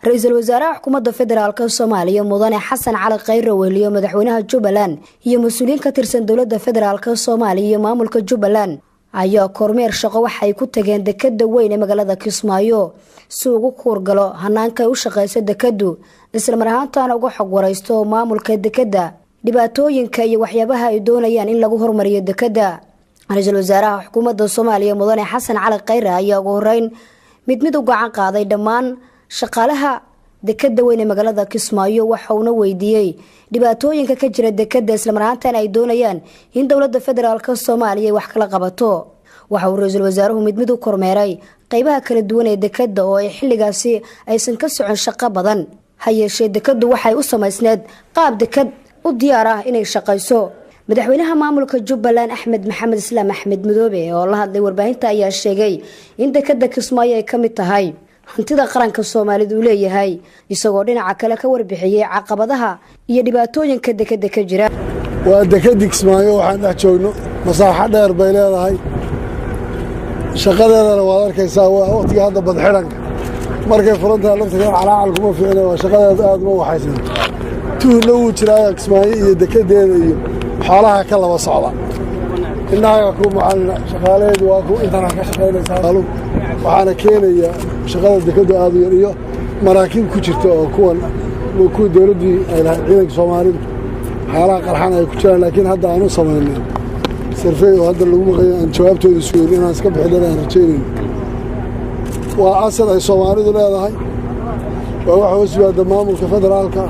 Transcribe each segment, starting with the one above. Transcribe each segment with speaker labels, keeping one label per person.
Speaker 1: ra'iisul wasaaraha xukuumadda federaalka Soomaaliya mudane Xasan Cali Khayre weliyo madaxweynaha Jubbaland iyo mas'uuliyiin ka tirsan dawladda federaalka Soomaaliya iyo maamulka Jubbaland ayaa kormeer shaqo waxay ku tageen dekedda weyn ee magaalada Kismaayo si ugu kuurgalo hanaanka u shaqeysa dekeddu isla marhaantaana uga xog wareysto maamulka dekedda dhibaatooyinka iyo waxyaabaha ay doonayaan in lagu horumariyo dekedda. ra'iisul wasaaraha xukuumadda Soomaaliya mudane Xasan Cali Khayre ayaa ugu horeyn mid u gacan qaaday dhammaan shaqaalaha dekedda weyn ee magaalada Kismaayo waxa uu weydiiyay dhibaatooyinka ka jira dekedda isla marhaantaana ay doonayaan in dawladda federaalka Soomaaliya wax kala qabato. waxa uu ra'iisul wasaaruhu mid u kormeeray qaybaha kala duwan ee dekedda oo ay xilligaasi aysan ka socon shaqo badan hayeeshee dekeddu waxay u samaysneed qaab deked u diyaar ah inay shaqeyso. madaxweynaha maamulka Jubbaland Axmed Maxamed Islaam Axmed Madoobe oo la hadlay warbaahinta ayaa sheegay in dekedda Kismaayo ay kamid tahay hantida qaranka Soomaalidu uu leeyahay isagoo dhinaca kale ka warbixiyay caqabadaha iyo dhibaatooyinka dekedda ka jira.
Speaker 2: waa dekedda Kismaayo waxaan dhex joogno masaaxad dheer bay leedahay shaqadeedana waad arkaysaa waa waqtiga hadda bad xiranka markay furantaa laftiga calaacal kuma fiicna waa shaqadeeda aad ma waxaysan tuulo uu jiraa Kismaayo iyo dekedeeda iyo xaalaha ka laba socda innaga ku macalina shaqaaleedu waa ku intana ka shaqeynaysaa waxaana keenaya shaqada dekedda aad iyo maraakiib ku jirta oo kuwan ku dawladii ay lahayd ciidanka Soomaalidu xaalaha qarxan ay ku jiraan laakiin hadda aanu sameeyeen survey oo hadda lagu maqayo aan jawaabtooda su'aal inaan iska bixinayna rajaynayno waa asal ay Soomaalidu leedahay waa waxa wasbaada maamulka federaalka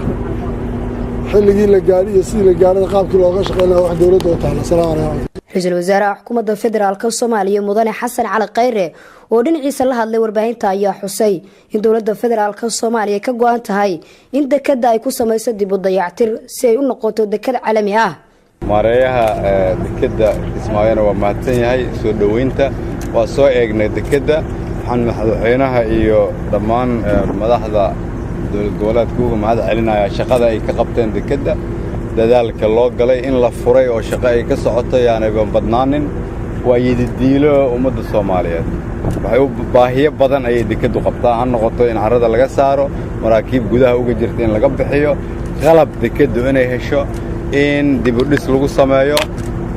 Speaker 2: xilligii la gaari iyo sidii la gaaray qaabkii looga shaqeynaa wax dawladda oo taala. Assalaamu alaykum.
Speaker 1: ra'iisul wasaaraha xukuumadda federaalka Soomaaliya mudane Xasan Cali Khayre oo dhinaciisa la hadlay warbaahinta ayaa xusay in dawladda federaalka Soomaaliya ka go'an tahay in dekedda ay ku sameyso dib u dayactir si ay u noqoto deked caalami ah.
Speaker 3: maareeyaha dekedda Kismaayo waa mahadsan yahay soo dhaweynta waa soo eegnay dekedda waxaan madaxweynaha iyo dhammaan madaxda dawlad goboleedka uga mahad celinaya shaqada ay ka qabteen dekedda dadaalka loo galay in la furay oo shaqo ay ka socoto yaanay badnaanin waa yididiilo ummadda Soomaaliyeed waxay u baahiyo badan ay dekeddu qabtaa ha noqoto in carrada laga saaro maraakiib gudaha uga jirta in laga bixiyo qalab dekeddu inay hesho in dib u dhis lagu sameeyo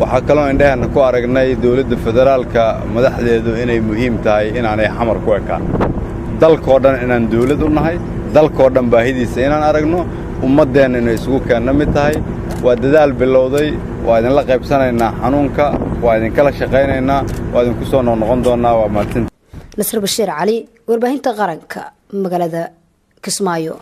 Speaker 3: waxa kale oo indhaheena ku aragnay dawladda federaalka madaxdeedu inay muhiim tahay inaanay xamar ku ekaan dalkoo dhan inaan dawlad u nahay dalkoo dhan baahidiisa inaan aragno ummadeenna inay isugu keenna mid tahay waa dadaal bilowday waa idinla qaybsanaynaa xanuunka waa idinkala shaqaynaynaa waa idinku soo noqon doonaa waa mahadsan.
Speaker 1: Nasr Bashiir Cali warbaahinta qaranka magaalada Kismaayo.